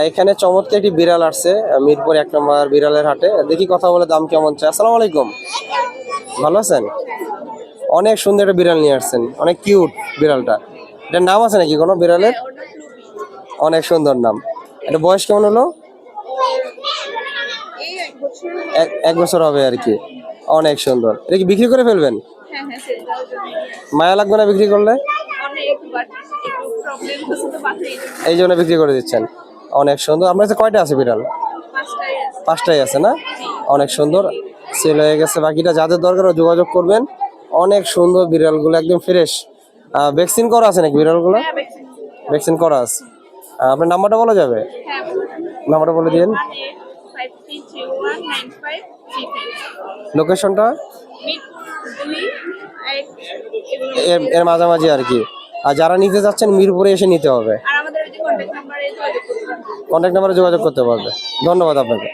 এখানে চমৎকার একটি বিড়াল আসছে মিরপুর 1 নম্বর বিড়ালের হাটে। দেখি কথা বলে দাম কেমন চাই। আসসালামু আলাইকুম, ভালো আছেন? অনেক সুন্দর একটা বিড়াল নিয়ে আসছেন, অনেক কিউট বিড়ালটা। এটার নাম আছে নাকি কোনো বিড়ালের? অনেক সুন্দর নাম। এটা বয়স কেমন হলো? 1 বছর হবে আর কি। অনেক সুন্দর। এটা কি বিক্রি করে ফেলবেন? মায়া লাগবে না বিক্রি করলে? এই জন্য বিক্রি করে দিচ্ছেন। অনেক সুন্দর। আপনার কাছে কয়টা আছে বিড়াল? 5টাই আছে না? অনেক সুন্দর। সেল হয়ে গেছে, বাকিটা যাদের দরকার যোগাযোগ করবেন। অনেক সুন্দর বিড়ালগুলো, একদম ফ্রেশ। ভ্যাকসিন করা আছে নাকি বিড়ালগুলো? ভ্যাকসিন করা আছে। আপনার নাম্বারটা বলা যাবে? নাম্বারটা বলে দিন। লোকেশনটা এর মাঝামাঝি আর কি। আর যারা নিতে যাচ্ছেন মিরপুরে এসে নিতে হবে, কন্ট্যাক্ট নাম্বারে যোগাযোগ করতে পারবে। ধন্যবাদ আপনাকে।